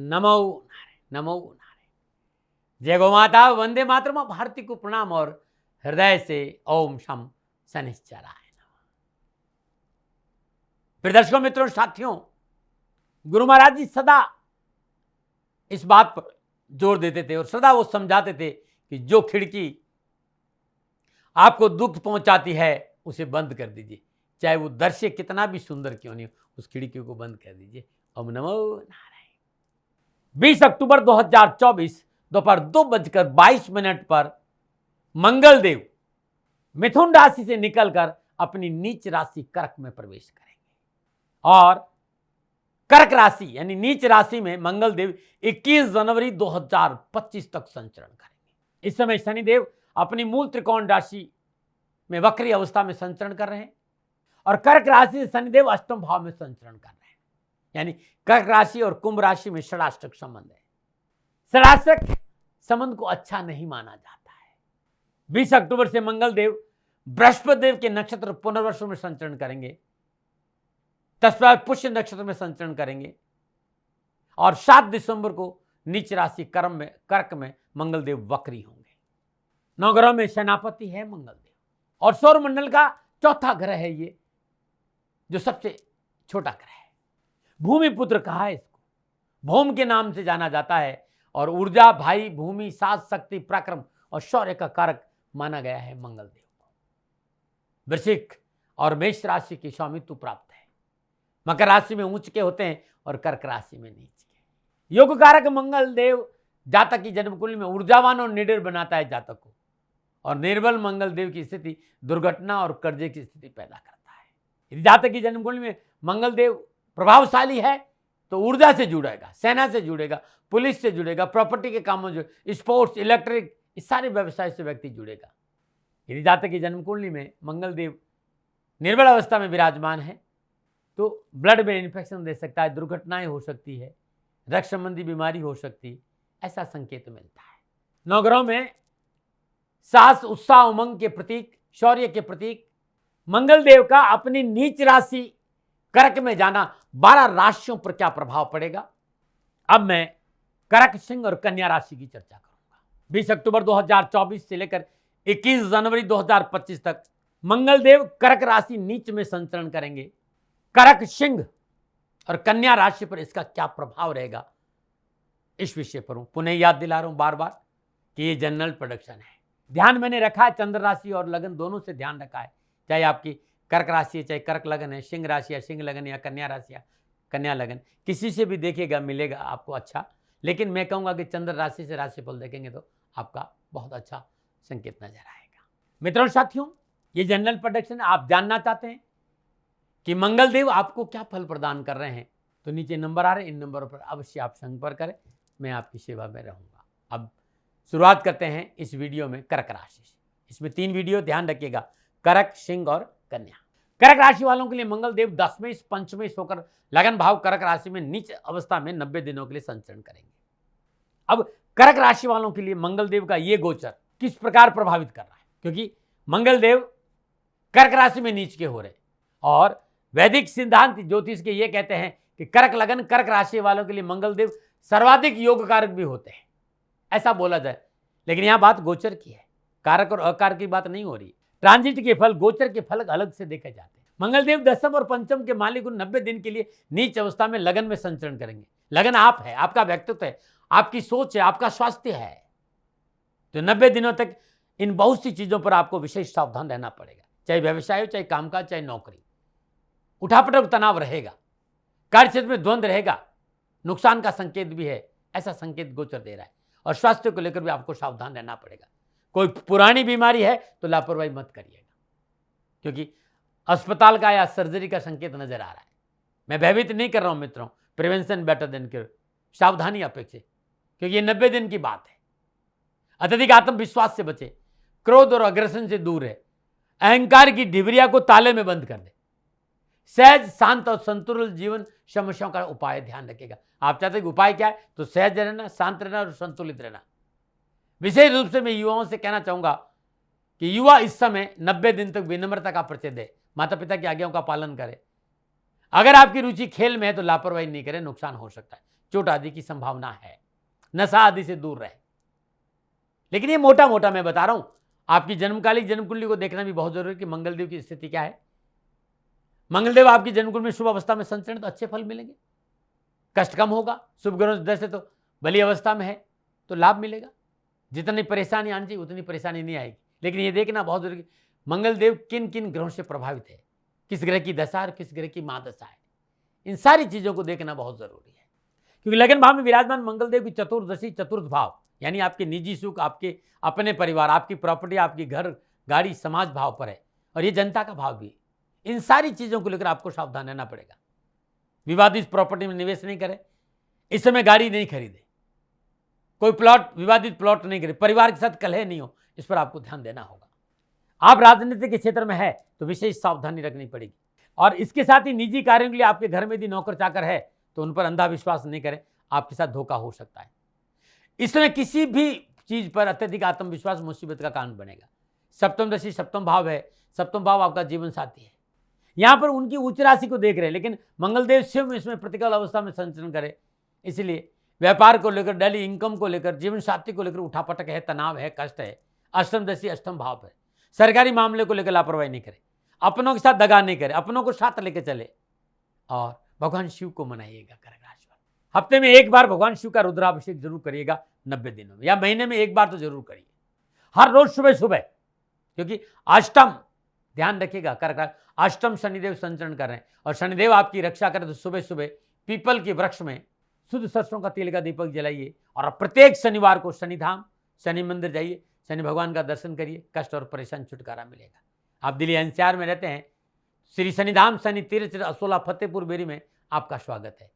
नमो नारायण, नमो नारायण। जय गौ माता, वंदे मातरम। भारती को प्रणाम और हृदय से ओम शम शनिश्चराय नमः। प्रिय दर्शकों, मित्रों, साथियों, गुरु महाराज जी सदा इस बात पर जोर देते थे और सदा वो समझाते थे कि जो खिड़की आपको दुख पहुंचाती है उसे बंद कर दीजिए, चाहे वो दृश्य कितना भी सुंदर क्यों नहीं हो, उस खिड़की को बंद कर दीजिए। ओम नमो नारायण। 20 अक्टूबर 2024 दोपहर 2:22 पर मंगलदेव मिथुन राशि से निकलकर अपनी नीच राशि कर्क में प्रवेश करेंगे और कर्क राशि यानी नीच राशि में मंगलदेव 21 जनवरी 2025 तक संचरण करेंगे। इस समय शनिदेव अपनी मूल त्रिकोण राशि में वक्री अवस्था में संचरण कर रहे हैं और कर्क राशि से शनिदेव अष्टम भाव में संचरण कर रहे हैं, यानी कर्क राशि और कुंभ राशि में षडाष्टक संबंध है। षडाष्टक संबंध को अच्छा नहीं माना जाता है। 20 अक्टूबर से मंगलदेव बृहस्पति देव के नक्षत्र पुनर्वसु में संचरण करेंगे, तत्पश्चात पुष्य नक्षत्र में संचरण करेंगे और 7 दिसंबर को नीच राशि कर्क में मंगलदेव वक्री होंगे। नवग्रह में सेनापति है मंगलदेव और सौर मंडल का चौथा ग्रह है ये, जो सबसे छोटा ग्रह है। भूमि पुत्र कहा है इसको, भौम के नाम से जाना जाता है और ऊर्जा, भाई, भूमि, सात, शक्ति, पराक्रम और शौर्य का कारक माना गया है मंगलदेव को। वृश्चिक और मेष राशि की स्वामित्व प्राप्त है। मकर राशि में उच्च के होते हैं और कर्क राशि में नीच के। योग कारक मंगलदेव जातक की जन्म कुंडली में ऊर्जावान और निडर बनाता है जातक को, और निर्बल मंगलदेव की स्थिति दुर्घटना और कर्जे की स्थिति पैदा करता है। यदि जातक की जन्म कुंडली में मंगलदेव प्रभावशाली है तो ऊर्जा से जुड़ेगा, सेना से जुड़ेगा, पुलिस से जुड़ेगा, प्रॉपर्टी के कामों से, स्पोर्ट्स, इलेक्ट्रिक, इस सारे व्यवसाय से व्यक्ति जुड़ेगा। यदि जातक की जन्म कुंडली में मंगलदेव निर्बल अवस्था में विराजमान है तो ब्लड में इन्फेक्शन दे सकता है, दुर्घटनाएं हो सकती है, रक्त संबंधी बीमारी हो सकती है, ऐसा संकेत मिलता है। नवग्रहों में साहस, उत्साह, उमंग के प्रतीक, शौर्य के प्रतीक मंगलदेव का अपनी नीच राशि कर्क में जाना 12 राशियों पर क्या प्रभाव पड़ेगा, अब मैं कर्क, सिंह और कन्या राशि की चर्चा करूंगा। 20 अक्टूबर 2024 से लेकर 21 जनवरी 2025 तक मंगलदेव कर्क राशि नीच में संचरण करेंगे। कर्क, सिंह और कन्या राशि पर इसका क्या प्रभाव रहेगा, इस विषय पर पुनः याद दिला रहा हूं बार बार कि ये जनरल प्रेडिक्शन है। ध्यान मैंने रखा है चंद्र राशि और लगन दोनों से ध्यान रखा है, चाहे आपकी कर्क राशि है, चाहे कर्क लगन है, सिंह राशि या सिंह लगन या कन्या राशि या कन्या लगन, किसी से भी देखिएगा मिलेगा आपको अच्छा। लेकिन मैं कहूँगा कि चंद्र राशि से राशिफल देखेंगे तो आपका बहुत अच्छा संकेत नजर आएगा। मित्रों, साथियों, ये जनरल प्रेडिक्शन आप जानना चाहते हैं कि मंगलदेव आपको क्या फल प्रदान कर रहे हैं तो नीचे नंबर आ रहे हैं, इन नंबरों पर अवश्य आप संपर्क करें, मैं आपकी सेवा में रहूँगा। अब शुरुआत करते हैं इस वीडियो में कर्क राशि से। इसमें 3 वीडियो, ध्यान रखिएगा, कर्क, सिंह और कन्या। कर्क राशि वालों के लिए मंगलदेव 10वें पंचमें होकर लगन भाव कर्क राशि में नीच अवस्था में 90 दिनों के लिए संचरण करेंगे। अब कर्क राशि वालों के लिए मंगलदेव का ये गोचर किस प्रकार प्रभावित कर रहा है, क्योंकि मंगलदेव कर्क राशि में नीच के हो रहे और वैदिक सिद्धांत ज्योतिष के ये कहते हैं कि कर्क लगन कर्क राशि वालों के लिए मंगलदेव सर्वाधिक योग कारक भी होते हैं, ऐसा बोला जाए। लेकिन यहां बात गोचर की है, कारक और अकारक की बात नहीं हो रही। ट्रांजिट के फल, गोचर के फल अलग से देखे जाते हैं। मंगलदेव 10th और 5th के मालिक 90 दिन के लिए नीच अवस्था में लगन में संचरण करेंगे। लगन आप है, आपका व्यक्तित्व है, आपकी सोच है, आपका स्वास्थ्य है, तो 90 दिनों तक इन बहुत सी चीजों पर आपको विशेष सावधान रहना पड़ेगा, चाहे व्यवसाय हो, चाहे कामकाज, चाहे नौकरी। उठापटक तनाव रहेगा, कार्य क्षेत्र में द्वंद्व रहेगा, नुकसान का संकेत भी है, ऐसा संकेत गोचर दे रहा है। और स्वास्थ्य को लेकर भी आपको सावधान रहना पड़ेगा। कोई पुरानी बीमारी है तो लापरवाही मत करिएगा, क्योंकि अस्पताल का या सर्जरी का संकेत नजर आ रहा है। मैं भयभीत नहीं कर रहा हूं मित्रों, प्रिवेंशन बेटर देन क्योर, सावधानी अपेक्षित, क्योंकि ये 90 दिन की बात है। अत्यधिक आत्मविश्वास से बचे, क्रोध और अग्रेशन से दूर रहे, अहंकार की डिबरिया को ताले में बंद कर दे, सहज, शांत और संतुलित जीवन समस्याओं का उपाय ध्यान रखेगा। आप चाहते हैं कि उपाय क्या है, तो सहज रहना, शांत रहना और संतुलित रहना। विशेष रूप से मैं युवाओं से कहना चाहूंगा कि युवा इस समय 90 दिन तक विनम्रता का परिचय दे, माता पिता की आज्ञाओं का पालन करें। अगर आपकी रुचि खेल में है तो लापरवाही नहीं करें, नुकसान हो सकता है। चोट आदि की संभावना है। नशा आदि से दूर रहे। लेकिन ये मोटा मोटा मैं बता रहा हूं, आपकी जन्मकालिक जन्म कुंडली को देखना भी बहुत जरूरी है कि मंगलदेव की स्थिति क्या है। मंगलदेव आपकी जन्म कुंडली में शुभ अवस्था में संचरण तो अच्छे फल मिलेंगे, कष्ट कम होगा। शुभ ग्रहों दशा तो बली अवस्था में है तो लाभ मिलेगा। जितनी परेशानी आनी चाहिए उतनी परेशानी नहीं आएगी। लेकिन ये देखना बहुत जरूरी, मंगलदेव किन किन ग्रहों से प्रभावित है, किस ग्रह की दशा और किस ग्रह की महादशा है, इन सारी चीजों को देखना बहुत जरूरी है। क्योंकि लगन भाव में विराजमान मंगलदेव की चतुर्दशी चतुर्थ भाव यानी आपके निजी सुख, आपके अपने परिवार, आपकी प्रॉपर्टी, आपकी घर गाड़ी समाज भाव पर है और ये जनता का भाव भी है। इन सारी चीजों को लेकर आपको सावधान रहना पड़ेगा। विवादित प्रॉपर्टी में निवेश नहीं करें, इस समय गाड़ी नहीं खरीदे, कोई प्लॉट विवादित प्लॉट नहीं करे, परिवार के साथ कलह नहीं हो, इस पर आपको ध्यान देना होगा। आप राजनीति के क्षेत्र में है तो विशेष सावधानी रखनी पड़ेगी। और इसके साथ ही निजी कार्यों के लिए आपके घर में यदि नौकर चाकर है तो उन पर अंधाविश्वास नहीं करें, आपके साथ धोखा हो सकता है। इसमें किसी भी चीज पर अत्यधिक आत्मविश्वास मुसीबत का कारण बनेगा। सप्तम दशी सप्तम भाव है, सप्तम भाव आपका जीवन साथी है। यहां पर उनकी उच्च राशि को देख रहे हैं, लेकिन मंगलदेव शिव इसमें प्रतिकूल अवस्था में संचरण करे, इसलिए व्यापार को लेकर, डेली इनकम को लेकर, जीवन साथी को लेकर उठापटक है, तनाव है, कष्ट है। अष्टम दशी अष्टम भाव है। सरकारी मामले को लेकर लापरवाही नहीं करे, अपनों के साथ दगा नहीं करे, अपनों को साथ लेकर चले और भगवान शिव को मनाइएगा। कर्क राशि वाले हफ्ते में एक बार भगवान शिव का रुद्राभिषेक जरूर करिएगा, 90 दिनों में या महीने में एक बार तो जरूर करिए, हर रोज सुबह सुबह। क्योंकि अष्टम, ध्यान रखिएगा, कर्क अष्टम शनिदेव संचरण कर रहे हैं और शनिदेव आपकी रक्षा करें तो सुबह सुबह पीपल के वृक्ष में शुद्ध सरसों का तेल का दीपक जलाइए और प्रत्येक शनिवार को शनिधाम शनि मंदिर जाइए, शनि भगवान का दर्शन करिए, कष्ट और परेशान छुटकारा मिलेगा। आप दिल्ली एनसीआर में रहते हैं, श्री शनिधाम शनि तीर्थ असोला फतेहपुर बेरी में आपका स्वागत है।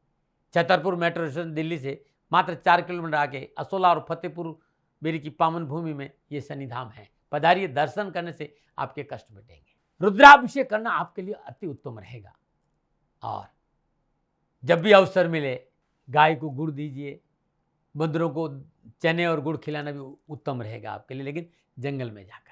छतरपुर मेट्रो स्टेशन दिल्ली से मात्र 4 किलोमीटर आगे असोला और फतेहपुर बेरी की पावन भूमि में ये शनिधाम है। पधारिए, दर्शन करने से आपके कष्ट मिटेंगे। रुद्राभिषेक करना आपके लिए अति उत्तम रहेगा। और जब भी अवसर मिले गाय को गुड़ दीजिए, बंदरों को चने और गुड़ खिलाना भी उत्तम रहेगा आपके लिए, लेकिन जंगल में जाकर।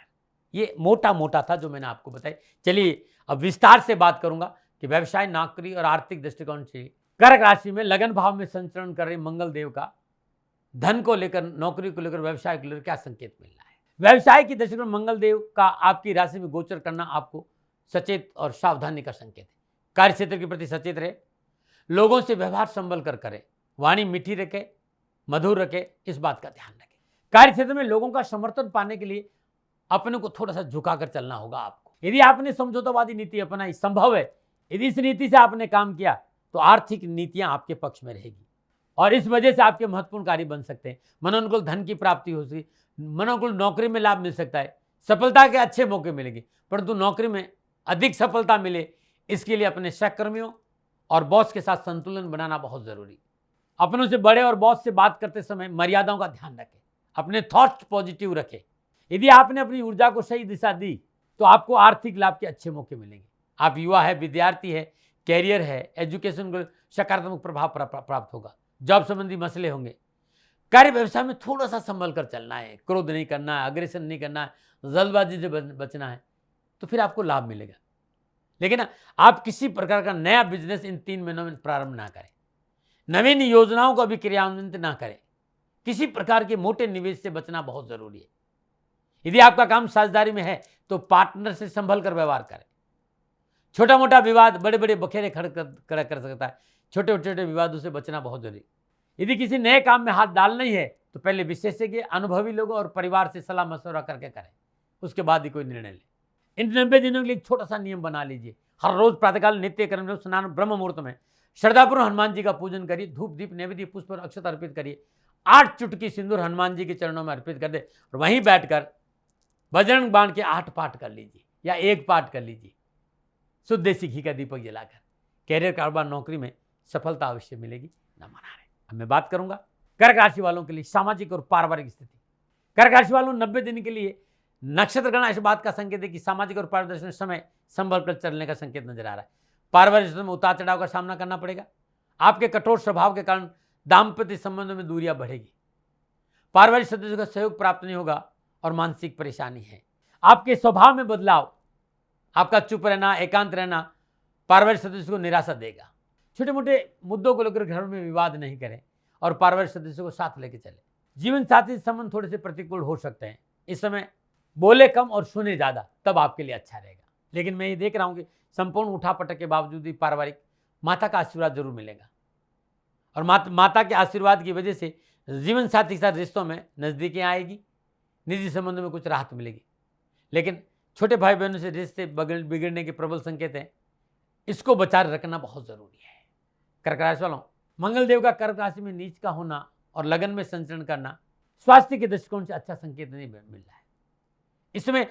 ये मोटा मोटा था जो मैंने आपको बताया। चलिए अब विस्तार से बात करूंगा कि व्यवसाय, नौकरी और आर्थिक दृष्टिकोण से कर्क राशि में लगन भाव में संचरण कर रहे मंगल देव का धन को लेकर, नौकरी को लेकर, व्यवसाय को लेकर क्या संकेत मिल रहा है। व्यवसाय की दृष्टिकोण मंगल देव का आपकी राशि में गोचर करना आपको सचेत और सावधानी का संकेत है। कार्य क्षेत्र के प्रति सचेत रहे, लोगों से व्यवहार संभल कर करें, वाणी मीठी रखे, मधुर रखे, इस बात का ध्यान रखें। कार्य क्षेत्र में लोगों का समर्थन पाने के लिए अपने को थोड़ा सा झुकाकर चलना होगा आपको। यदि आपने समझौतावादी नीति अपनाई, संभव है यदि इस नीति से आपने काम किया तो आर्थिक नीतियां आपके पक्ष में रहेगी और इस वजह से आपके महत्वपूर्ण कार्य बन सकते हैं। मनोनुकूल धन की प्राप्ति हो सकती, मनोनुकूल नौकरी में लाभ मिल सकता है, सफलता के अच्छे मौके मिलेंगे, परंतु नौकरी में अधिक सफलता मिले इसके लिए अपने सहकर्मियों और बॉस के साथ संतुलन बनाना बहुत जरूरी। अपनों से बड़े और बॉस से बात करते समय मर्यादाओं का ध्यान रखें, अपने थॉट्स पॉजिटिव रखें। यदि आपने अपनी ऊर्जा को सही दिशा दी तो आपको आर्थिक लाभ के अच्छे मौके मिलेंगे। आप युवा है, विद्यार्थी है, कैरियर है, एजुकेशन को सकारात्मक प्रभाव प्राप्त होगा, जॉब संबंधी मसले होंगे। कार्य व्यवसाय में थोड़ा सा संभल कर चलना है, क्रोध नहीं करना है, अग्रेशन नहीं करना है, जल्दबाजी से बचना है, तो फिर आपको लाभ मिलेगा। लेकिन आप किसी प्रकार का नया बिजनेस इन 3 महीनों में प्रारंभ ना करें, नवीन योजनाओं का भी क्रियान्वित ना करें, किसी प्रकार के मोटे निवेश से बचना बहुत जरूरी है। यदि आपका काम साझेदारी में है तो पार्टनर से संभल कर व्यवहार करें। छोटा मोटा विवाद बड़े बड़े बखेरे खड़ा कर सकता है, छोटे छोटे विवादों से बचना बहुत जरूरी। यदि किसी नए काम में हाथ डालना ही है तो पहले विशेषज्ञ, अनुभवी लोगों और परिवार से सलाह मशवरा करके करें, उसके बाद ही कोई निर्णय लें। इन 90 दिनों के लिए एक छोटा सा नियम बना लीजिए। हर रोज प्रातःकाल नित्य कर्म में स्नान ब्रह्म मुहूर्त में श्रद्धापूर्वक हनुमान जी का पूजन करिए, धूप दीप नैवेद्य पुष्प और अक्षत अर्पित करिए, 8 चुटकी सिंदूर हनुमान जी के चरणों में अर्पित कर दे और वहीं बैठकर बजरंग बाण के 8 पाठ कर लीजिए या 1 पाठ कर लीजिए, शुद्ध देसी घी का दीपक जलाकर। कैरियर, कारोबार, नौकरी में सफलता अवश्य मिलेगी, न मना रहे। अब मैं बात करूंगा कर्क राशि वालों के लिए सामाजिक और पारिवारिक स्थिति। कर्क राशि वालों 90 दिन के लिए नक्षत्र गणना इस बात का संकेत है कि सामाजिक और पारिवारिक में समय संभल कर चलने का संकेत नजर आ रहा है। पारिवारिक में उतार चढ़ाव का सामना करना पड़ेगा। आपके कठोर स्वभाव के कारण दाम्पत्य संबंधों में दूरियां बढ़ेगी। पारिवारिक सदस्यों का सहयोग प्राप्त नहीं होगा और मानसिक परेशानी है। आपके स्वभाव में बदलाव, आपका चुप रहना, एकांत रहना पारिवारिक सदस्यों को निराशा देगा। छोटे मोटे मुद्दों को लेकर घर में विवाद नहीं करें, और पारिवारिक सदस्यों को साथ लेके चले। जीवन साथी से संबंध थोड़े से प्रतिकूल हो सकते हैं, इस समय बोले कम और सुने ज़्यादा, तब आपके लिए अच्छा रहेगा। लेकिन मैं ये देख रहा हूँ कि संपूर्ण उठापटक के बावजूद भी पारिवारिक माता का आशीर्वाद जरूर मिलेगा और माता के आशीर्वाद की वजह से जीवन साथी के साथ रिश्तों में नज़दीकी आएगी, निजी संबंधों में कुछ राहत मिलेगी। लेकिन छोटे भाई बहनों से रिश्ते बिगड़ने के प्रबल संकेत हैं, इसको बचा रखना बहुत जरूरी है। कर्क राशि वालों, मंगल देव का कर्क राशि में नीच का होना और लगन में संचरण करना स्वास्थ्य के दृष्टिकोण से अच्छा संकेत नहीं मिल रहा है। इसमें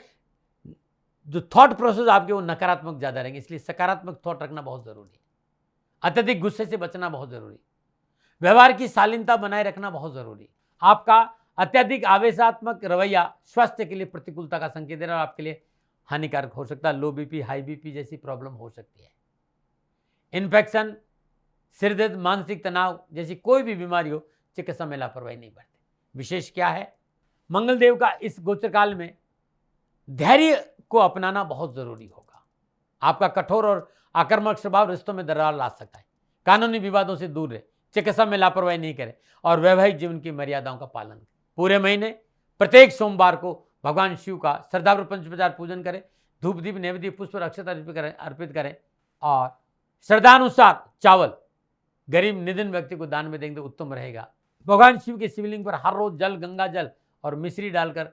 जो थॉट प्रोसेस आपके वो नकारात्मक ज्यादा रहेंगे, इसलिए सकारात्मक थॉट रखना बहुत जरूरी है। अत्यधिक गुस्से से बचना बहुत जरूरी, व्यवहार की शालीनता बनाए रखना बहुत जरूरी। आपका अत्यधिक आवेशात्मक रवैया स्वास्थ्य के लिए प्रतिकूलता का संकेत दे रहा है और आपके लिए हानिकारक हो सकता है। लो बीपी, हाई बीपी जैसी प्रॉब्लम हो सकती है। इन्फेक्शन, सिर दर्द, मानसिक तनाव जैसी कोई भी बीमारी हो, चिकित्सा में लापरवाही नहीं बरते। विशेष क्या है, मंगल देव का इस गोचर काल में धैर्य को अपनाना बहुत जरूरी होगा। आपका कठोर और आक्रामक स्वभाव रिश्तों में दरार ला सकता है। कानूनी विवादों से दूर रहे, चिकित्सा में लापरवाही नहीं करें और वैवाहिक जीवन की मर्यादाओं का पालन करें। पूरे महीने प्रत्येक सोमवार को भगवान शिव का श्रद्धापूर्वक पंचोपचार पूजन करें, धूप दीप नैवेद्य पुष्प और अक्षत अर्पित करें और श्रद्धानुसार चावल गरीब निधन व्यक्ति को दान में देंगे तो उत्तम रहेगा। भगवान शिव के शिवलिंग पर हर रोज जल, गंगा जल और मिश्री डालकर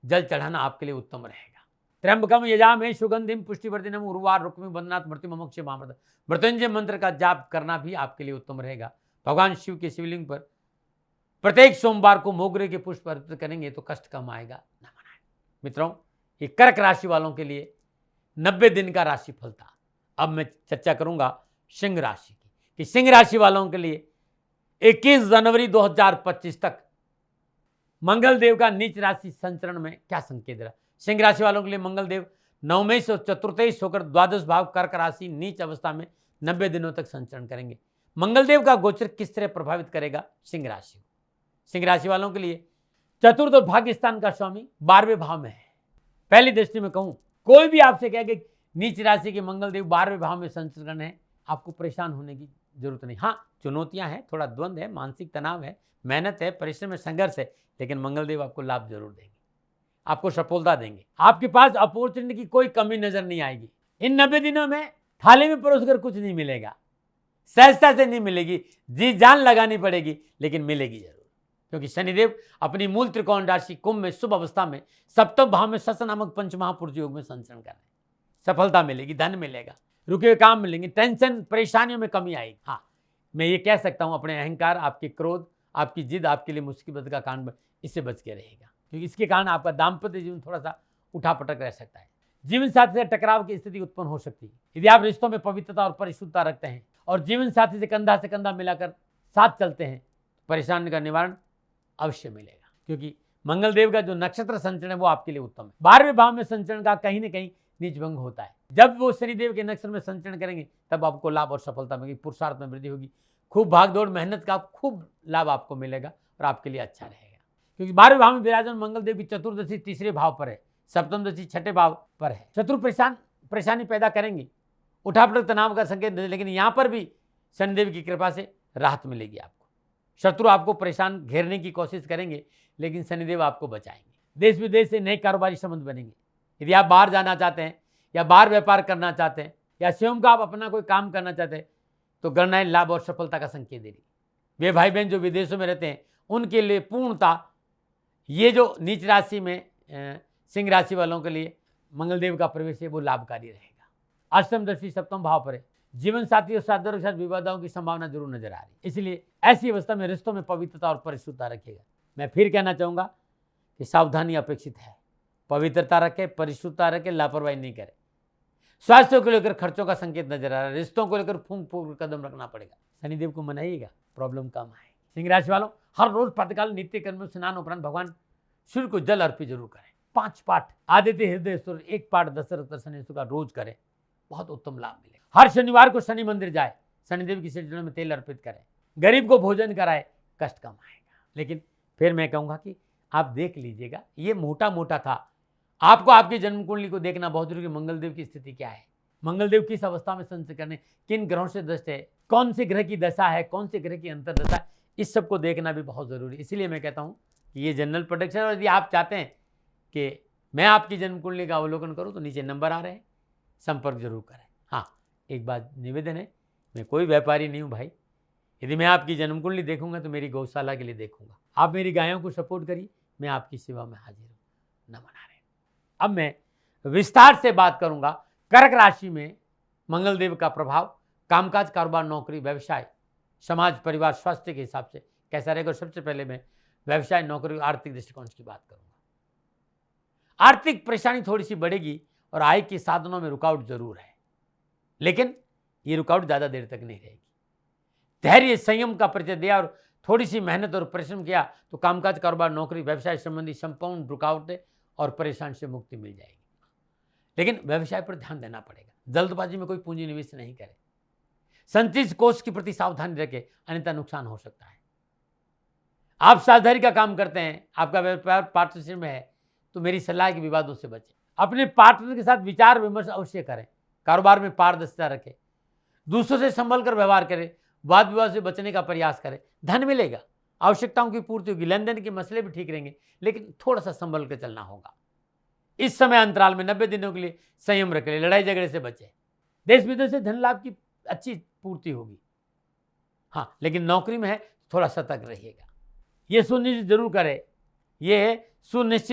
जल चढ़ाना आपके लिए उत्तम रहेगा। त्र्यंबकम यजामहे सुगंधिम पुष्टिवर्धनम उर्वार रुक्मी बंधनात् मृत्युमोक्ष मामृत, मृत्युंजय मंत्र का जाप करना भी आपके लिए उत्तम रहेगा। भगवान शिव के शिवलिंग पर प्रत्येक सोमवार को मोगरे के पुष्प अर्पित करेंगे तो कष्ट कम आएगा, न मनाएं। मित्रों, ये कर्क राशि वालों के लिए 90 दिन का राशिफल था। अब मैं चर्चा करूंगा सिंह राशि की कि सिंह राशि वालों के लिए 21 जनवरी 2025 तक मंगल देव का नीच राशि संचरण में क्या संकेत दे रहा है। सिंह राशि वालों के लिए मंगल देव नवमेश और चतुर्थेश होकर द्वादश भाव कर्क राशि नीच अवस्था में 90 दिनों तक संचरण करेंगे। मंगल देव का गोचर किस तरह प्रभावित करेगा सिंह राशि को। सिंह राशि वालों के लिए चतुर्थ और भाग्य स्थान का स्वामी 12वें भाव में है। पहली दृष्टि में कहूं, कोई भी आपसे कहे कि नीच राशि के मंगल देव 12वें भाव में संचरण है, आपको परेशान होने की जरूरत नहीं। हाँ, चुनौतियां हैं, थोड़ा द्वंद्व है, मानसिक तनाव है, मेहनत है, परिश्रम है, संघर्ष है, लेकिन मंगल देव आपको लाभ जरूर देंगे, आपको सफलता देंगे। आपके पास अपॉर्चुनिटी की कोई कमी नजर नहीं आएगी। इन 90 दिनों में थाली में परोसकर कुछ नहीं मिलेगा, सहजता से नहीं मिलेगी, जी जान लगानी पड़ेगी, लेकिन मिलेगी जरूर। क्योंकि शनिदेव अपनी मूल त्रिकोण राशि कुंभ में शुभ अवस्था में सप्तम भाव में शश नामक पंचमहापुरुष योग में संचरण कर रहे हैं। सफलता मिलेगी, धन मिलेगा, रुके हुए काम मिलेंगे, टेंशन परेशानियों में कमी आएगी। हाँ, मैं ये कह सकता हूं, अपने अहंकार, आपके क्रोध, आपकी जिद आपके लिए मुसीबत का कारण, इससे बच के रहेगा। क्योंकि इसके कारण आपका दाम्पत्य जीवन थोड़ा सा उठापटक रह सकता है। जीवन साथी से टकराव की स्थिति उत्पन्न हो सकती है। यदि आप रिश्तों में पवित्रता और परिशुद्धता रखते हैं और जीवन साथी से कंधा मिलाकर साथ चलते हैं, परेशानी का निवारण अवश्य मिलेगा। क्योंकि मंगल देव का जो नक्षत्र संचरण है वो आपके लिए उत्तम है। 12वें भाव में संचरण का कहीं न कहीं नीच भंग होता है। जब वो शनिदेव के नक्षत्र में संचरण करेंगे तब आपको लाभ और सफलता मिलेगी, पुरुषार्थ में वृद्धि होगी, खूब भागदौड़ मेहनत का खूब लाभ आपको मिलेगा और आपके लिए अच्छा रहेगा। क्योंकि 12वें भाव में विराजमान मंगल देव की चतुर्दशी तीसरे भाव पर है, सप्तमदशी छठे भाव पर है। शत्रु परेशानी पैदा करेंगे, उठापटक तनाव का संकेत, लेकिन यहाँ पर भी शनिदेव की कृपा से राहत मिलेगी आपको। शत्रु आपको परेशान घेरने की कोशिश करेंगे, लेकिन शनिदेव आपको बचाएंगे। देश विदेश से नए कारोबारी संबंध बनेंगे। यदि आप बाहर जाना चाहते हैं या बाहर व्यापार करना चाहते हैं या स्वयं का आप अपना कोई काम करना चाहते हैं तो गणनाएं लाभ और सफलता का संकेत दे रही। वे भाई बहन जो विदेशों में रहते हैं उनके लिए पूर्णता ये जो नीच राशि में सिंह राशि वालों के लिए मंगलदेव का प्रवेश है वो लाभकारी रहेगा। अष्टम दृष्टि सप्तम भाव पर है। जीवन साथी और साथी के साथ विवादों की संभावना जरूर नजर आ रही है, इसलिए ऐसी अवस्था में रिश्तों में पवित्रता और परिशुद्धता रखिएगा। मैं फिर कहना चाहूँगा कि सावधानी अपेक्षित है, पवित्रता रखें, परिशुद्धता रखें, लापरवाही नहीं करें। स्वास्थ्य को लेकर खर्चों का संकेत नजर आ रहा है, रिश्तों को लेकर फूंक कदम रखना पड़ेगा। शनिदेव को मनाइएगा, प्रॉब्लम कम आएगी। सिंह राशि वालों, हर रोज प्रातःकाल नित्य कर्म में स्नान उपरांत भगवान सूर्य को जल अर्पित जरूर करें। 5 पाठ आदित्य हृदय स्तोत्र, 1 पाठ दशरथ शनि का रोज करें, बहुत उत्तम लाभ मिलेगा। हर शनिवार को शनि मंदिर जाए, शनिदेव की सिरजनों में तेल अर्पित करें, गरीब को भोजन कराए, कष्ट कम आएगा। लेकिन फिर मैं कहूँगा कि आप देख लीजिएगा, ये मोटा मोटा था, आपको आपकी जन्म कुंडली को देखना बहुत जरूरी है। मंगलदेव की स्थिति क्या है, मंगलदेव किस अवस्था में संचरण करने, किन ग्रहों से दृष्ट है, कौन से ग्रह की दशा है, कौन से ग्रह की अंतर्दशा है, इस सब को देखना भी बहुत ज़रूरी है। इसीलिए मैं कहता हूँ कि ये जनरल प्रेडिक्शन, और यदि आप चाहते हैं कि मैं आपकी जन्म कुंडली का अवलोकन करूँ तो नीचे नंबर आ रहे हैं, संपर्क जरूर करें। हाँ, एक बात निवेदन है, मैं कोई व्यापारी नहीं हूँ भाई। यदि मैं आपकी जन्म कुंडली देखूंगा तो मेरी गौशाला के लिए देखूंगा। आप मेरी गायों को सपोर्ट करिए, मैं आपकी सेवा में हाजिर हूँ। नमन नारायण। अब मैं विस्तार से बात करूंगा कर्क राशि में मंगलदेव का प्रभाव कामकाज, कारोबार, नौकरी, व्यवसाय, समाज, परिवार, स्वास्थ्य के हिसाब से कैसा रहेगा। सबसे पहले मैं व्यवसाय, नौकरी, आर्थिक दृष्टिकोण की बात करूंगा। आर्थिक परेशानी थोड़ी सी बढ़ेगी और आय के साधनों में रुकावट जरूर है, लेकिन ये रुकावट ज्यादा देर तक नहीं रहेगी। धैर्य, संयम का परिचय दिया और थोड़ी सी मेहनत और परिश्रम किया तो कामकाज, कारोबार, नौकरी, व्यवसाय संबंधी संपूर्ण रुकावटें और परेशानी से मुक्ति मिल जाएगी। लेकिन व्यवसाय पर ध्यान देना पड़ेगा। जल्दबाजी में कोई पूंजी निवेश नहीं करे। संचित कोष के प्रति सावधानी रखें, अन्यथा नुकसान हो सकता है। आप साझेदारी का काम करते हैं, आपका व्यापार पार्टनरशिप में है, तो मेरी सलाह है कि विवादों से बचें। अपने पार्टनर के साथ विचार विमर्श अवश्य करें। कारोबार में पारदर्शिता रखें। दूसरों से संभल कर व्यवहार करें। वाद विवाद से बचने का प्रयास करें। धन मिलेगा, आवश्यकताओं की पूर्ति होगी, लेन देन के मसले भी ठीक रहेंगे, लेकिन थोड़ा सा संभल कर चलना होगा। इस समय अंतराल में 90 दिनों के लिए संयम रखें। लड़ाई झगड़े से बचें। देश विदेश से धन लाभ की अच्छी पूर्ति होगी। हाँ, लेकिन नौकरी में है थोड़ा सतर्क रहिएगा। ये सुनिश्चित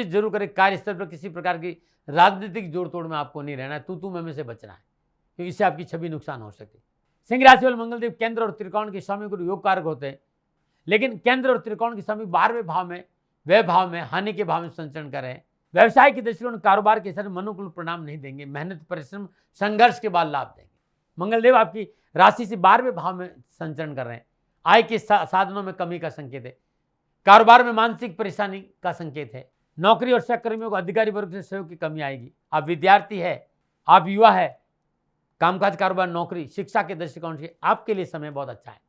जरूर करें, कार्यस्थल पर किसी प्रकार की राजनीतिक जोड़ तोड़ में आपको नहीं रहना है। तू में से बचना है, क्योंकि इससे आपकी छवि नुकसान हो सकती है। सिंह राशि वाले मंगलदेव केंद्र और त्रिकोण के स्वामी गुरु योग कारक होते हैं, लेकिन केंद्र और त्रिकोण के स्वामी 12वें भाव में, व्यय भाव में, हानि के भाव में संचरण कर रहे हैं। व्यवसाय के दृष्टिकोण कारोबार के साथ अनुकूल परिणाम नहीं देंगे। मेहनत, परिश्रम, संघर्ष के बाद लाभ देंगे। मंगलदेव आपकी राशि से 12वें भाव में संचरण कर रहे हैं। आय के साधनों में कमी का संकेत है। कारोबार में मानसिक परेशानी का संकेत है। नौकरी और सहकर्मियों को अधिकारी वर्ग से सहयोग की कमी आएगी। आप विद्यार्थी है, आप युवा है, कामकाज, कारोबार, नौकरी, शिक्षा के दृष्टिकोण से आपके लिए समय बहुत अच्छा है।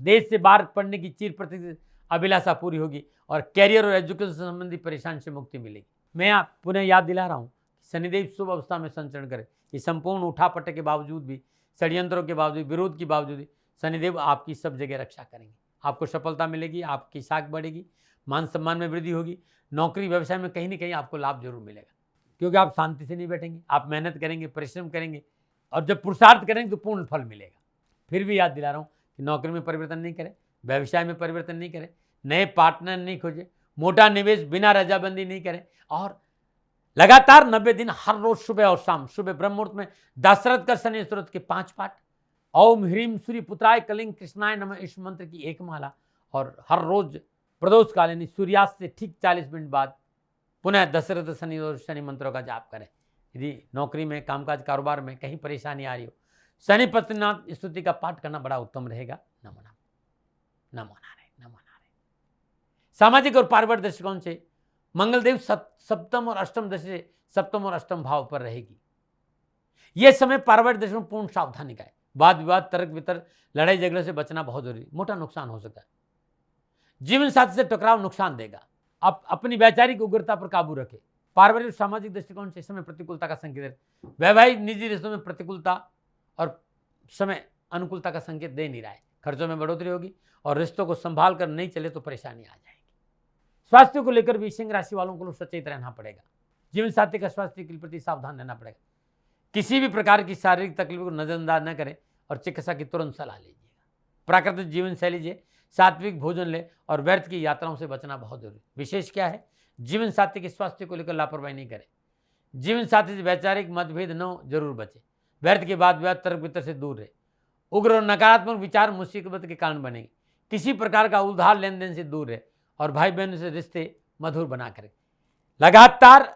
देश से बाहर पढ़ने की चिर प्रतिदिन अभिलाषा पूरी होगी और कैरियर और एजुकेशन संबंधी परेशानी से मुक्ति मिलेगी। मैं आप पुनः याद दिला रहा हूँ, शनिदेव शुभ अवस्था में संचरण करें। ये संपूर्ण उठापटक के बावजूद भी, षड्यंत्रों के बावजूद, विरोध के बावजूद भी शनिदेव आपकी सब जगह रक्षा करेंगे। आपको सफलता मिलेगी, आपकी साख बढ़ेगी, मान सम्मान में वृद्धि होगी। नौकरी व्यवसाय में कहीं ना कहीं आपको लाभ जरूर मिलेगा, क्योंकि आप शांति से नहीं बैठेंगे, आप मेहनत करेंगे, परिश्रम करेंगे, और जब पुरुषार्थ करेंगे तो पूर्ण फल मिलेगा। फिर भी याद दिला रहा हूँ कि नौकरी में परिवर्तन नहीं करें, व्यवसाय में परिवर्तन नहीं करें, नए पार्टनर नहीं खोजें, मोटा निवेश बिना रजाबंदी नहीं करें, और लगातार 90 दिन हर रोज सुबह और शाम, सुबह ब्रह्म मुहूर्त में दशरथ का शनि स्तोत्र के 5 पाठ, ओम ह्रीम सूर्य पुत्राय कलिंग कृष्णाय नमः इस मंत्र की 1 माला, और हर रोज प्रदोष काल यानी सूर्यास्त से ठीक 40 मिनट बाद पुनः दशरथ शनि और शनि मंत्रों का जाप करें। यदि नौकरी में, कामकाज, कारोबार में कहीं परेशानी आ रही हो, शनि पत्नीनाथ स्तुति का पाठ करना बड़ा उत्तम रहेगा। नमो नारायण, नमो नारायण, नमो नारायण। सामाजिक और पारिवारिक दृष्टिकोण से मंगलदेव सप्तम और अष्टम दशा से सप्तम और अष्टम भाव पर रहेगी। यह समय पारिवारिक दृष्टिकोण पूर्ण सावधानी का है। वाद विवाद, तर्क वितर्क, लड़ाई झगड़े से बचना बहुत जरूरी। मोटा नुकसान हो सकता है। जीवन साथी से टकराव नुकसान देगा। आप अपनी वैचारिक उग्रता पर काबू रखें। पारिवारिक और सामाजिक दृष्टिकोण से समय प्रतिकूलता का संकेत है। वैवाहिक निजी रिश्तों में प्रतिकूलता और समय अनुकूलता का संकेत दे नहीं रहा है। खर्चों में बढ़ोतरी होगी और रिश्तों को संभाल कर नहीं चले तो परेशानी आ जाएगी। स्वास्थ्य को लेकर भी सिंह राशि वालों को सचेत रहना पड़ेगा। जीवन साथी का स्वास्थ्य के प्रति सावधान रहना पड़ेगा। किसी भी प्रकार की शारीरिक तकलीफ को नजरअंदाज न करें और चिकित्सा की तुरंत सलाह लीजिएगा। प्राकृतिक जीवन शैली लीजिए, सात्विक भोजन ले और व्यर्थ की यात्राओं से बचना बहुत जरूरी। विशेष क्या है, जीवन साथी के स्वास्थ्य को लेकर लापरवाही नहीं करें। जीवन साथी से वैचारिक मतभेद न जरूर बचे। व्यर्थ के बाद व्यर्थ तर्क वितर्क से दूर रहे। उग्र और नकारात्मक विचार मुसीबत के कारण बनेंगे। किसी प्रकार का उधार लेन देन से दूर रहे और भाई बहनों से रिश्ते मधुर बना करें। लगातार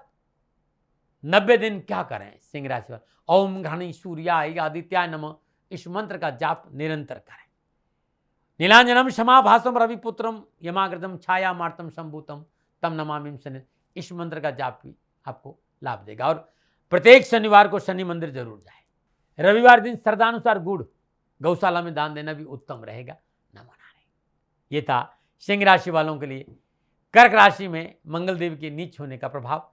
90 दिन क्या करें सिंह राशि वाले, ओम घृणी सूर्याय आदित्याय नमः इस मंत्र का जाप निरंतर करें। नीलांजनम क्षमाभासम रविपुत्रम यमाग्रतम छाया मार्तम संभूतम तम नमामिम शनि, इस मंत्र का जाप भी आपको लाभ देगा। और प्रत्येक शनिवार को शनि मंदिर जरूर जाए। रविवार दिन श्रद्धानुसार गुड़ गौशाला में दान देना भी उत्तम रहेगा। नमो नारायण। ये था सिंह राशि वालों के लिए कर्क राशि में मंगलदेव के नीच होने का प्रभाव।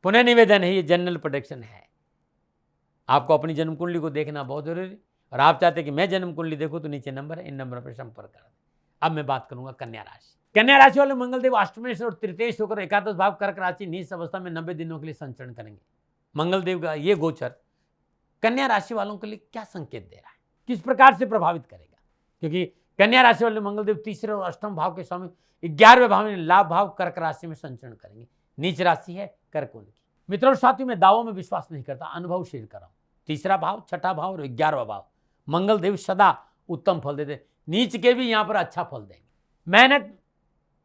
पुनः निवेदन है, ये जनरल प्रेडिक्शन है। आपको अपनी जन्म कुंडली को देखना बहुत जरूरी, और आप चाहते हैं कि मैं जन्म कुंडली देखूं तो नीचे नंबर है, इन नंबरों पर संपर्क करें। अब मैं बात करूंगा कन्या राशि। कन्या राशि वाले मंगलदेव अष्टमेश और तृतीयेश होकर एकादश भाव कर्क राशि नीच अवस्था में 90 दिनों के लिए संचरण करेंगे। मंगलदेव का ये गोचर कन्या राशि वालों के लिए क्या संकेत दे रहा है, किस प्रकार से प्रभावित करेगा? क्योंकि कन्या राशि वाले मंगलदेव तीसरे और अष्टम भाव के स्वामी 11वें भाव में लाभ भाव कर्क राशि में संचरण करेंगे। नीच राशि है कर्क उनकी। मित्रों और साथियों, मैं दावों में विश्वास नहीं करता, अनुभव शेयर कर रहा हूं। तीसरा भाव, छठा भाव और 11वां भाव मंगलदेव सदा उत्तम फल देते, नीच के भी यहां पर अच्छा फल देंगे। मेहनत,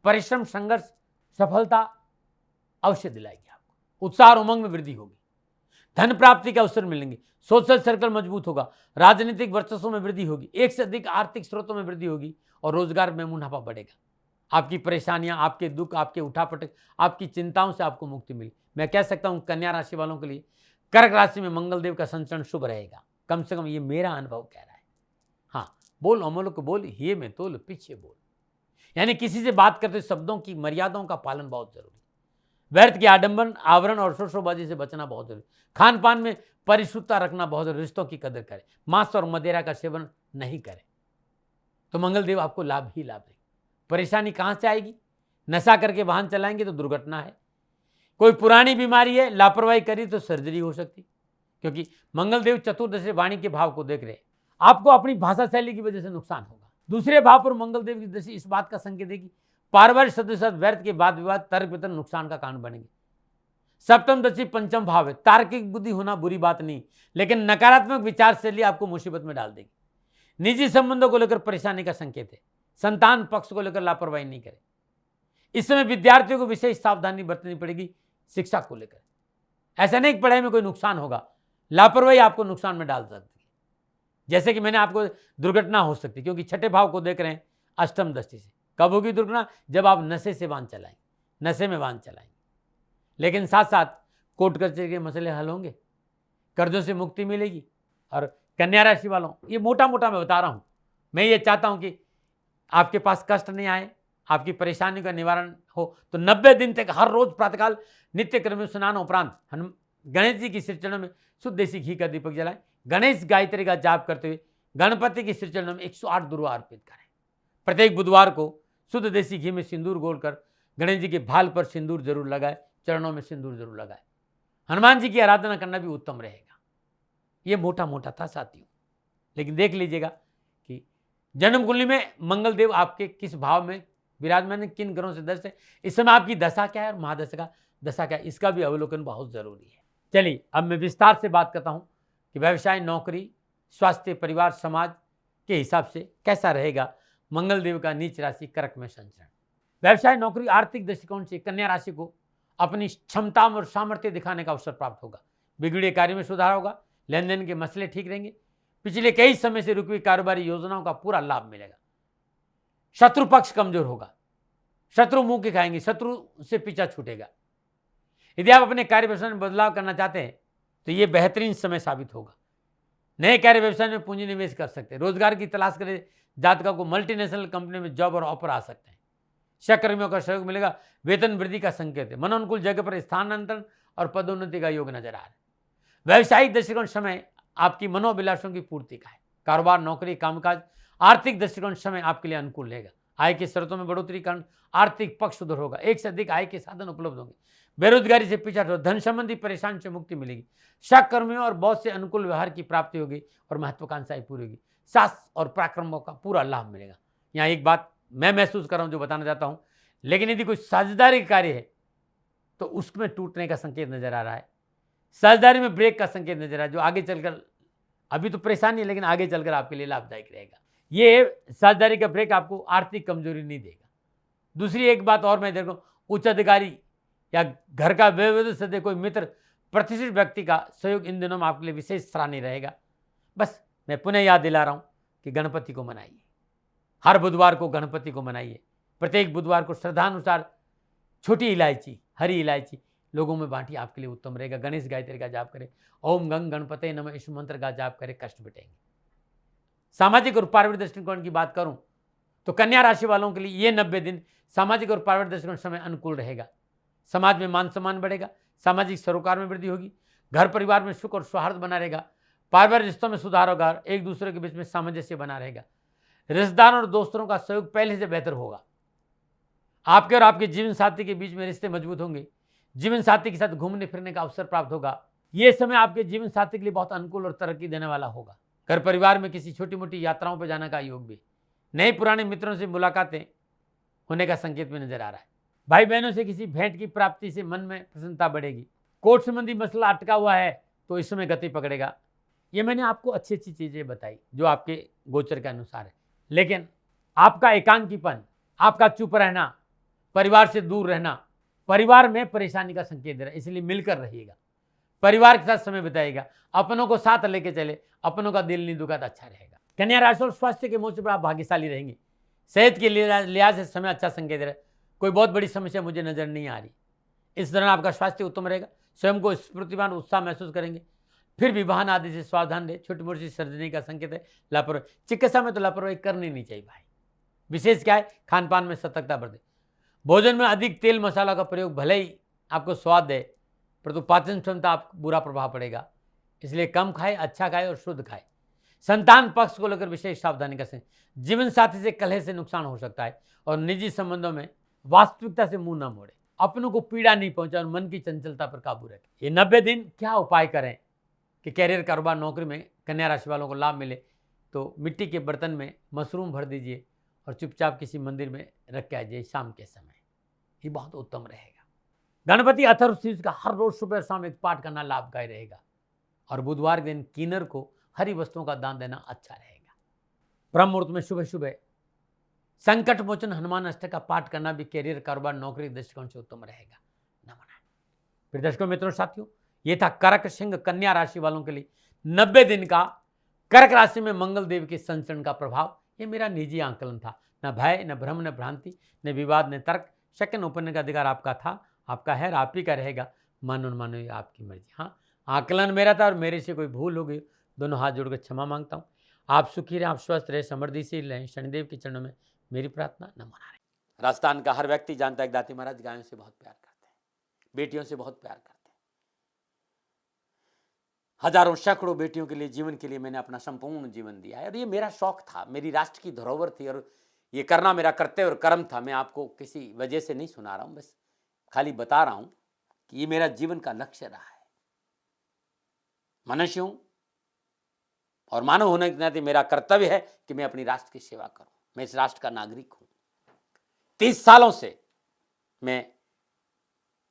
परिश्रम, संघर्ष, सफलता अवश्य दिलाएगी आपको। उत्साह और उमंग में वृद्धि होगी, धन प्राप्ति के अवसर मिलेंगे, सोशल सर्कल मजबूत होगा, राजनीतिक वर्चस्व में वृद्धि होगी, एक से अधिक आर्थिक स्रोतों में वृद्धि होगी और रोजगार में मुनाफा बढ़ेगा। आपकी परेशानियां, आपके दुख, आपके उठापटक, आपकी चिंताओं से आपको मुक्ति मिली। मैं कह सकता हूं कन्या राशि वालों के लिए कर्क राशि में मंगलदेव का संचरण शुभ रहेगा। कम से कम ये मेरा अनुभव कह रहा है। हाँ, बोल अमोल को बोल, ये में तोल पीछे बोल, यानी किसी से बात करते शब्दों की मर्यादाओं का पालन बहुत जरूरी। व्यर्थ के आडंबन, आवरण और शोशोबाजी से बचना बहुत जरूरी। खान पान में परिशुद्धता रखना बहुत जरूरी। रिश्तों की कदर करें, मांस और मदिरा का सेवन नहीं करें, तो मंगलदेव आपको लाभ ही लाभ देंगे। परेशानी कहां से आएगी? नशा करके वाहन चलाएंगे तो दुर्घटना है। कोई पुरानी बीमारी है, लापरवाही करी तो सर्जरी हो सकती, क्योंकि मंगलदेव चतुर्दशी वाणी के भाव को देख रहे हैं। आपको अपनी भाषा शैली की वजह से नुकसान होगा। दूसरे भाव पर मंगलदेव की दृष्टि इस बात का संकेत देगी पारिवारिक सदस्य व्यर्थ के वाद विवाद, तर्क वितर्क नुकसान का कारण बनेंगे। सप्तम दृष्टि पंचम भाव है। तार्किक बुद्धि होना बुरी बात नहीं, लेकिन नकारात्मक विचार शैली आपको मुसीबत में डाल देगी। निजी संबंधों को लेकर परेशानी का संकेत है। संतान पक्ष को लेकर लापरवाही नहीं करें। इस समय विद्यार्थियों को विशेष सावधानी बरतनी पड़ेगी शिक्षा को लेकर। ऐसा नहीं कि पढ़ाई में कोई नुकसान होगा, लापरवाही आपको नुकसान में डाल सकती है। जैसे कि मैंने आपको दुर्घटना हो सकती, क्योंकि छठे भाव को देख रहे हैं अष्टम दृष्टि से। कब होगी दुर्घटना? जब आप नशे से वाहन चलाएंगे, नशे में वाहन चलाएंगे। लेकिन साथ साथ कोर्ट कचहरी के मसले हल होंगे, कर्जों से मुक्ति मिलेगी। और कन्या राशि वालों, ये मोटा मोटा मैं बता रहा हूं, मैं ये चाहता हूं कि आपके पास कष्ट नहीं आए, आपकी परेशानी का निवारण हो। तो 90 दिन तक हर रोज प्रातःकाल नित्य क्रम में स्नान उपरांत गणेश जी की श्रीचरणों में शुद्ध देसी घी का दीपक जलाएं। गणेश गायत्री का जाप करते हुए गणपति की श्रीचरणों में 108 दुर्वा अर्पित करें। प्रत्येक बुधवार को शुद्ध देसी घी में सिंदूर घोलकर गणेश जी के भाल पर सिंदूर जरूर लगाए, चरणों में सिंदूर जरूर लगाए। हनुमान जी की आराधना करना भी उत्तम रहेगा। ये मोटा मोटा था साथियों, लेकिन देख लीजिएगा कि जन्म कुंडली में मंगलदेव आपके किस भाव में विराजमान है, किन ग्रहों से दशा है, इस समय आपकी दशा क्या है और महादशा का दशा क्या है, इसका भी अवलोकन बहुत जरूरी है। चलिए अब मैं विस्तार से बात करता हूं कि व्यवसाय, नौकरी, स्वास्थ्य, परिवार, समाज के हिसाब से कैसा रहेगा मंगलदेव का नीच राशि कर्क में संचरण। व्यवसाय, नौकरी, आर्थिक दृष्टिकोण से कन्या राशि को अपनी क्षमता और सामर्थ्य दिखाने का अवसर प्राप्त होगा। बिगड़े कार्य में सुधार होगा, लेन देन के मसले ठीक रहेंगे, पिछले कई समय से रुकी हुई कारोबारी योजनाओं का पूरा लाभ मिलेगा। शत्रु पक्ष कमजोर होगा, शत्रु मुंह के खाएंगे, शत्रु से पीछा छूटेगा। यदि आप अपने कार्य व्यवसाय में बदलाव करना चाहते हैं तो ये बेहतरीन समय साबित होगा। नए कार्य व्यवसाय में पूंजी निवेश कर सकते हैं। रोजगार की तलाश करे जातकों को मल्टीनेशनल कंपनी में जॉब और ऑफर आ सकते हैं। सहकर्मियों का सहयोग मिलेगा, वेतन वृद्धि का संकेत है। मनोनुकूल जगह पर स्थानांतरण और पदोन्नति का योग नजर आ रहा है। व्यावसायिक दृष्टिकोण समय आपकी मनोभिलाषों की पूर्ति का है। कारोबार, नौकरी, कामकाज, आर्थिक दृष्टिकोण समय आपके लिए अनुकूल रहेगा। आय के स्रोतों में बढ़ोतरी कारण आर्थिक पक्ष सुदृढ़ होगा, एक से अधिक आय के साधन उपलब्ध होंगे। बेरोजगारी से पीछा हटो, धन संबंधी परेशानी से मुक्ति मिलेगी। सहकर्मियों और बॉस से अनुकूल व्यवहार की प्राप्ति होगी और महत्वाकांक्षाएं पूरी होगी। साहस और पराक्रमों का पूरा लाभ मिलेगा। यहाँ एक बात मैं महसूस कर रहा हूं जो बताना चाहता हूं, लेकिन यदि कोई साझेदारी कार्य है तो उसमें टूटने का संकेत नजर आ रहा है। साझेदारी में ब्रेक का संकेत नजर आ रहा है, जो आगे चलकर, अभी तो परेशानी है लेकिन आगे चलकर आपके लिए लाभदायक रहेगा। ये साझेदारी का ब्रेक आपको आर्थिक कमजोरी नहीं देगा। दूसरी एक बात और मैं देखूँ, उच्च अधिकारी या घर का व्यवस्थित सदस्य, कोई मित्र, प्रतिष्ठित व्यक्ति का सहयोग इन दिनों में आपके लिए विशेष सराहनीय रहेगा। बस मैं पुनः याद दिला रहा हूं कि गणपति को मनाइए, हर बुधवार को गणपति को मनाइए। प्रत्येक बुधवार को श्रद्धानुसार छोटी इलायची, हरी इलायची लोगों में बांटिए, आपके लिए उत्तम रहेगा। गणेश गायत्री का जाप करें, ओम गंग गणपते नमः, इस मंत्र का जाप करें, कष्ट मिटेंगे। सामाजिक और पारिवारिक दृष्टिकोण की बात करूं तो कन्या राशि वालों के लिए ये 90 दिन सामाजिक और पारिवारिक दृष्टिकोण समय अनुकूल रहेगा। समाज में मान सम्मान बढ़ेगा, सामाजिक सरोकार में वृद्धि होगी, घर परिवार में सुख और सौहार्द बना रहेगा, पारिवारिक रिश्तों में सुधार होगा, एक दूसरे के बीच में सामंजस्य बना रहेगा। रिश्तेदारों और दोस्तों का सहयोग पहले से बेहतर होगा। आपके और आपके जीवन साथी के बीच में रिश्ते मजबूत होंगे। जीवन साथी के साथ घूमने फिरने का अवसर प्राप्त होगा। यह समय आपके जीवन साथी के लिए बहुत अनुकूल और तरक्की देने वाला होगा। घर परिवार में किसी छोटी मोटी यात्राओं पर जाने का योग भी। नए पुराने मित्रों से मुलाकातें होने का संकेत भी नजर आ रहा है। भाई बहनों से किसी भेंट की प्राप्ति से मन में प्रसन्नता बढ़ेगी। कोर्ट संबंधी मसला अटका हुआ है तो इस समय गति पकड़ेगा। ये मैंने आपको अच्छी अच्छी चीजें बताई जो आपके गोचर के अनुसार है, लेकिन आपका एकांकीपन, आपका चुप रहना, परिवार से दूर रहना, परिवार में परेशानी का संकेत दे रहा है। इसलिए मिलकर रहिएगा, परिवार के साथ समय बिताइएगा, अपनों को साथ लेके चले, अपनों का दिल नहीं दुखा तो अच्छा रहेगा। कन्या राशि और स्वास्थ्य के मोर्चे पर आप भाग्यशाली रहेंगे। सेहत के लिहाज से समय अच्छा संकेत दे रहा है। कोई बहुत बड़ी समस्या मुझे नजर नहीं आ रही। इस दौरान आपका स्वास्थ्य उत्तम रहेगा। स्वयं को स्फूर्तिमान उत्साह महसूस करेंगे। फिर भी वाहन आदि से सावधान रहे। छोटी मोटी सर्जरी का संकेत है। लापरवाही, चिकित्सा में तो लापरवाही करनी नहीं चाहिए भाई। विशेष क्या है, खान पान में सतर्कता बरतें। भोजन में अधिक तेल मसाला का प्रयोग भले ही आपको स्वाद दे, परंतु पाचन क्षमता आप बुरा प्रभाव पड़ेगा। इसलिए कम खाए, अच्छा खाए और शुद्ध खाए। संतान पक्ष को लेकर विशेष सावधानी करें। जीवन साथी से कलह से नुकसान हो सकता है और निजी संबंधों में वास्तविकता से मुंह न मोड़े। अपनों को पीड़ा नहीं पहुंचा और मन की चंचलता पर काबू रखें। ये 90 दिन क्या उपाय करें कि कैरियर, कारोबार, नौकरी में कन्या राशि वालों को लाभ मिले? तो मिट्टी के बर्तन में मशरूम भर दीजिए और चुपचाप किसी मंदिर में रख के आ जाइए शाम के समय। ये बहुत उत्तम रहेगा। गणपति अथर्वशीर्ष का हर रोज सुबह शाम एक पाठ करना लाभकारी रहेगा और बुधवार के दिन किन्नर को हरी वस्तुओं का दान देना अच्छा रहेगा। ब्रह्म मुहूर्त में सुबह सुबह संकट मोचन हनुमान अष्टक का पाठ करना भी कैरियर, कारोबार, नौकरी के दृष्टिकोण से उत्तम रहेगा। नमन। फिर दर्शकों, मित्रों, साथियों, ये था कर्क, सिंह, कन्या राशि वालों के लिए 90 दिन का कर्क राशि में मंगल देव के संचरण का प्रभाव। ये मेरा निजी आंकलन था। न भय, न भ्रम, न भ्रांति, न विवाद, न तर्क। सेकंड ओपिनियन का अधिकार आपका था, आपका है और आप ही का रहेगा। मानो न मानो, ये आपकी मर्जी। हाँ, आकलन मेरा था और मेरे से कोई भूल हो गई, दोनों हाथ जोड़कर क्षमा मांगता हूँ। आप सुखी रहें, आप स्वस्थ रहे, समृद्धिशील रहें। शनिदेव के चरणों में मेरी प्रार्थना। नमन। राजस्थान का हर व्यक्ति जानता है कि दाती महाराज गायों से बहुत प्यार करते हैं, बेटियों से बहुत प्यार करते हैं। हजारों सैकड़ों बेटियों के लिए, जीवन के लिए मैंने अपना संपूर्ण जीवन दिया है और ये मेरा शौक था, मेरी राष्ट्र की धरोहर थी और ये करना मेरा कर्तव्य और कर्म था। मैं आपको किसी वजह से नहीं सुना रहा हूं, बस खाली बता रहा हूं कि ये मेरा जीवन का लक्ष्य रहा है। मनुष्य हूं और मानव होने के नाते मेरा कर्तव्य है कि मैं अपनी राष्ट्र की सेवा करूं। मैं इस राष्ट्र का नागरिक हूं। 30 सालों से मैं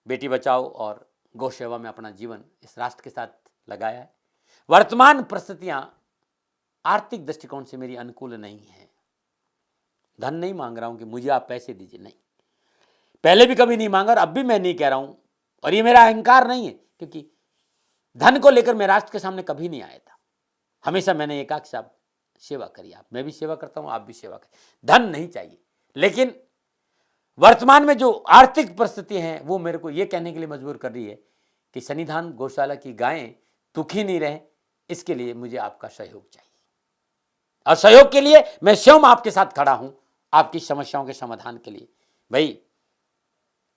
बेटी बचाओ और गौ सेवा में अपना जीवन इस राष्ट्र के साथ लगाया है। वर्तमान परिस्थितियां आर्थिक दृष्टिकोण से मेरी अनुकूल नहीं है। धन नहीं मांग रहा हूं कि मुझे आप पैसे दीजिए, नहीं। पहले भी कभी नहीं मांगा और अब भी मैं नहीं कह रहा हूं और ये मेरा अहंकार नहीं है, क्योंकि धन को लेकर मैं राष्ट्र के सामने कभी नहीं आया था। हमेशा मैंने एक साहब सेवा करी। आप, मैं भी सेवा करता हूं, आप भी सेवा करें। धन नहीं चाहिए, लेकिन वर्तमान में जो आर्थिक परिस्थिति हैं वो मेरे को ये कहने के लिए मजबूर कर रही है कि सन्निधान गौशाला की गायें दुखी नहीं रहे, इसके लिए मुझे आपका सहयोग चाहिए। और सहयोग के लिए मैं स्वयं आपके साथ खड़ा हूं, आपकी समस्याओं के समाधान के लिए। भाई,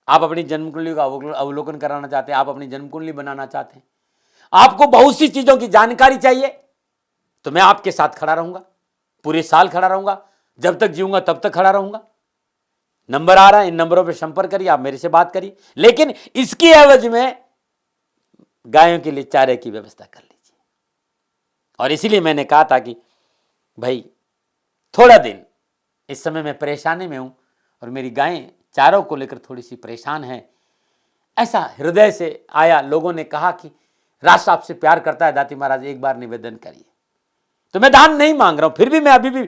आप अपनी जन्म कुंडली का अवलोकन कराना चाहते हैं, आप अपनी जन्म कुंडली बनाना चाहते हैं, आपको बहुत सी चीजों की जानकारी चाहिए, तो मैं आपके साथ खड़ा रहूंगा, पूरे साल खड़ा रहूंगा, जब तक जीऊंगा तब तक खड़ा रहूंगा। नंबर आ रहा है, इन नंबरों पर संपर्क करिए, आप मेरे से बात करिए, लेकिन इसकी एवज में गायों के लिए चारे की व्यवस्था कर लीजिए। और इसीलिए मैंने कहा था कि भाई थोड़ा दिन इस समय मैं परेशानी में हूं और मेरी गायें चारों को लेकर थोड़ी सी परेशान है। ऐसा हृदय से आया। लोगों ने कहा कि राष्ट्र आपसे प्यार करता है दाती महाराज, एक बार निवेदन करिए। तो मैं दान नहीं मांग रहा हूं, फिर भी मैं अभी भी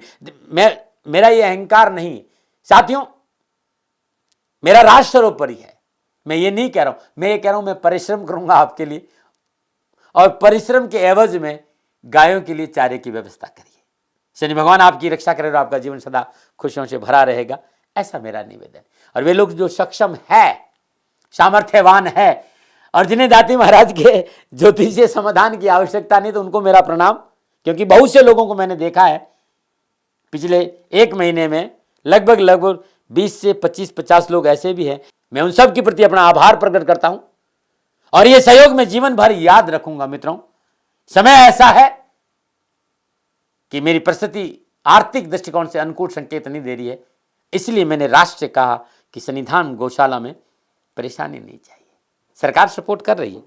मेरा ये अहंकार नहीं है साथियों, मेरा राष्ट्र सर्वोपरि है। मैं ये नहीं कह रहा हूं, मैं ये कह रहा हूं मैं परिश्रम करूंगा आपके लिए और परिश्रम के एवज में गायों के लिए चारे की व्यवस्था करिए। शनि भगवान आपकी रक्षा करे और आपका जीवन सदा खुशियों से भरा रहेगा, ऐसा मेरा निवेदन। और वे लोग जो सक्षम है, सामर्थ्यवान है और जिन्हें दाती महाराज के ज्योतिषीय समाधान की आवश्यकता नहीं, तो उनको मेरा प्रणाम। क्योंकि बहुत से लोगों को मैंने देखा है पिछले 1 महीने में, लगभग 20 से 25-50 लोग ऐसे भी हैं। मैं उन सब के प्रति अपना आभार प्रकट करता हूं और ये सहयोग मैं जीवन भर याद रखूंगा। मित्रों, समय ऐसा है कि मेरी परिस्थिति आर्थिक दृष्टिकोण से अनुकूल संकेत नहीं दे रही है। इसलिए मैंने राष्ट्र से कहा कि सन्निधान गौशाला में परेशानी नहीं चाहिए। सरकार सपोर्ट कर रही है,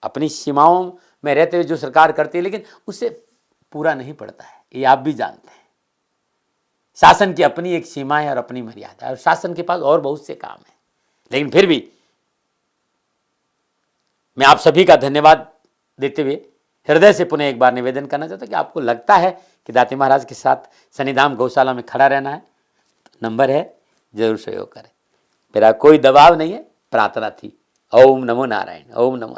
अपनी सीमाओं में रहते हुए जो सरकार करती है, लेकिन उससे पूरा नहीं पड़ता है, ये आप भी जानते हैं। शासन की अपनी एक सीमा है और अपनी मर्यादा है, और शासन के पास और बहुत से काम है। लेकिन फिर भी मैं आप सभी का धन्यवाद देते हुए हृदय से पुनः एक बार निवेदन करना चाहता हूं कि आपको लगता है कि दाती महाराज के साथ सन्निधान गौशाला में खड़ा रहना है, तो नंबर है, जरूर सहयोग करें। मेरा कोई दबाव नहीं है, प्रार्थना थी। ओम नमो नारायण। ओम नमो।